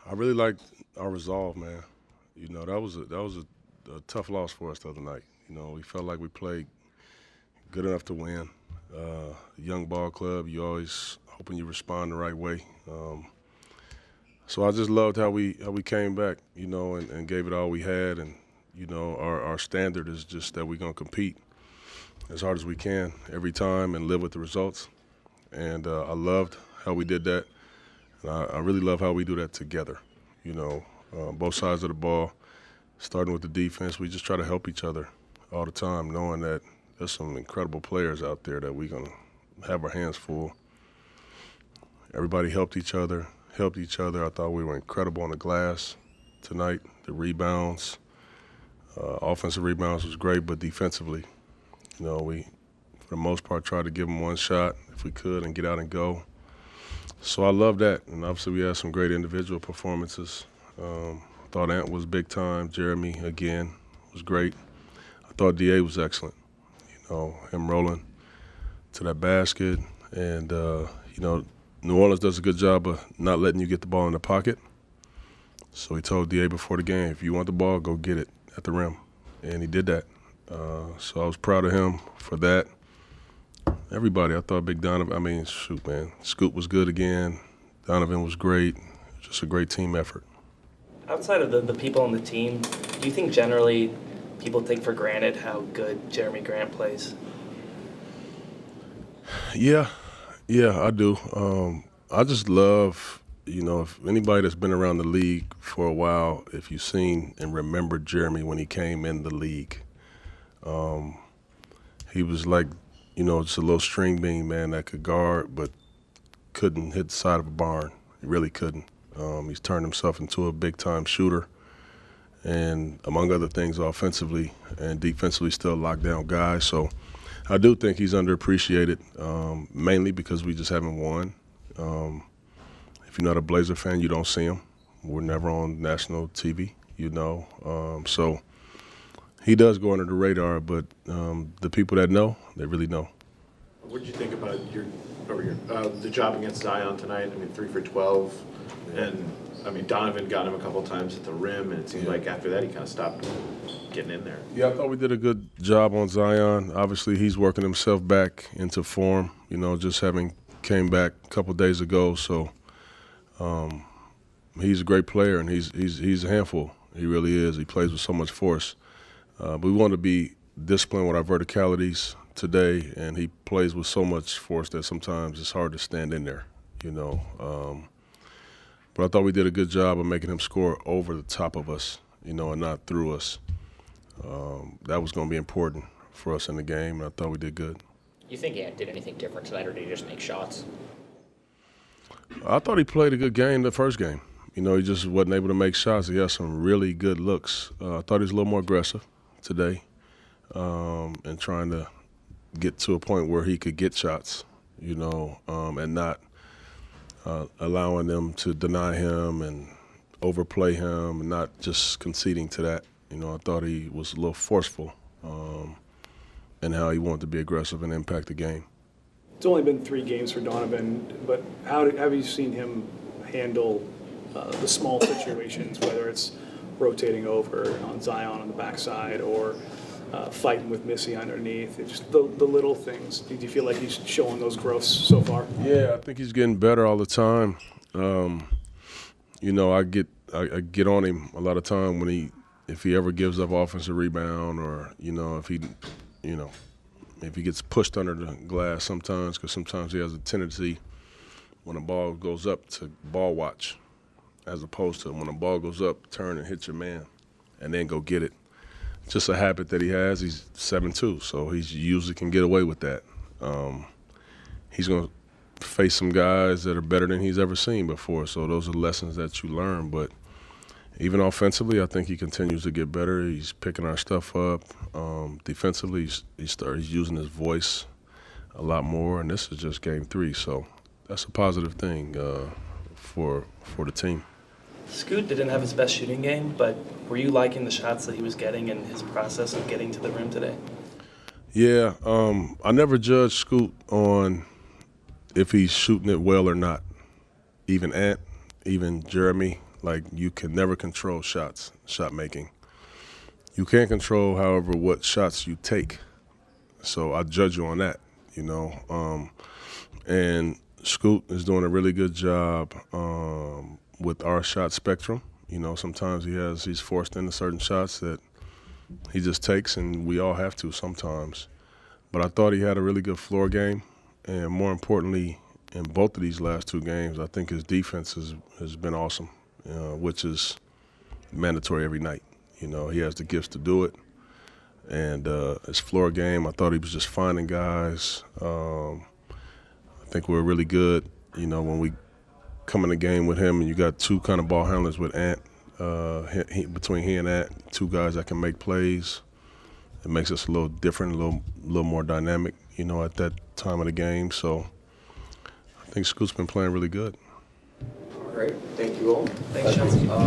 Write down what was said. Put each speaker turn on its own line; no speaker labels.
I really liked our resolve, man. That was a tough loss for us the other night. We felt like we played good enough to win. Young ball club, you always hoping you respond the right way. So I just loved how we came back, and gave it all we had. And our standard is just that we're gonna compete as hard as we can every time and live with the results. And I loved how we did that. And I really love how we do that together. Both sides of the ball, starting with the defense, we just try to help each other all the time, knowing that there's some incredible players out there that we're going to have our hands full. Everybody helped each other. I thought we were incredible on the glass tonight. The rebounds, offensive rebounds was great, but defensively, we, for the most part, tried to give them one shot if we could and get out and go. So I love that, and obviously we had some great individual performances. Thought Ant was big time. Jerami, again, was great. I thought DA was excellent. Him rolling to that basket. And, New Orleans does a good job of not letting you get the ball in the pocket. So he told DA before the game, if you want the ball, go get it at the rim. And he did that. So I was proud of him for that. Everybody, I thought Big Donovan, Scoot was good again. Donovan was great. Just a great team effort.
Outside of the people on the team, do you think generally people take for granted how good Jerami Grant plays?
Yeah, I do. I just love, if anybody that's been around the league for a while, if you've seen and remembered Jerami when he came in the league, he was like, just a little string bean, man, that could guard but couldn't hit the side of a barn. He really couldn't. He's turned himself into a big-time shooter and, among other things, offensively and defensively still locked down guys. So I do think he's underappreciated, mainly because we just haven't won. If you're not a Blazer fan, you don't see him. We're never on national TV, So he does go under the radar, but the people that know, they really know.
What did you think about the job against Zion tonight? 3 for 12. And, Donovan got him a couple times at the rim, and it seemed like after that he kind of stopped getting in there.
Yeah, I thought we did a good job on Zion. Obviously, he's working himself back into form, just having came back a couple days ago. So he's a great player, and he's a handful. He really is. He plays with so much force. But we want to be disciplined with our verticalities today, and he plays with so much force that sometimes it's hard to stand in there, But I thought we did a good job of making him score over the top of us, and not through us. That was going to be important for us in the game, and I thought we did good.
You think Ant did anything different tonight, or did he just make shots?
I thought he played a good game the first game. He just wasn't able to make shots. He had some really good looks. I thought he was a little more aggressive today and trying to get to a point where he could get shots, and not allowing them to deny him and overplay him and not just conceding to that. I thought he was a little forceful in how he wanted to be aggressive and impact the game.
It's only been 3 games for Donovan, but have you seen him handle the small situations, whether it's rotating over on Zion on the backside or fighting with Missy underneath? It's just the little things. Do you feel like he's showing those growths so far?
Yeah, I think he's getting better all the time. I get on him a lot of time if he ever gives up offensive rebound, or if he gets pushed under the glass sometimes, because sometimes he has a tendency when a ball goes up to ball watch, as opposed to when a ball goes up, turn and hit your man and then go get it. Just a habit that he has. He's 7'2", so he usually can get away with that. He's going to face some guys that are better than he's ever seen before, so those are lessons that you learn. But even offensively, I think he continues to get better. He's picking our stuff up. Defensively, he's using his voice a lot more, and this is just game 3, so that's a positive thing for the team.
Scoot didn't have his best shooting game, but were you liking the shots that he was getting and his process of getting to the rim today?
Yeah, I never judge Scoot on if he's shooting it well or not. Even Ant, even Jerami, Like, you can never control shot making. You can control, however, what shots you take. So I judge you on that, you know. And Scoot is doing a really good job with our shot spectrum. You know, sometimes he's forced into certain shots that he just takes, and we all have to sometimes. But I thought he had a really good floor game, and more importantly, in both of these last 2 games, I think his defense has been awesome, which is mandatory every night. You know, he has the gifts to do it. And his floor game, I thought he was just finding guys. I think we're really good, you know, when we come in the game with him and you got 2 kind of ball handlers with Ant, between he and Ant, 2 guys that can make plays. It makes us a little different, a little more dynamic, you know, at that time of the game. So I think Scoot's been playing really good.
Great, thank you all.
Thanks, Chauncey.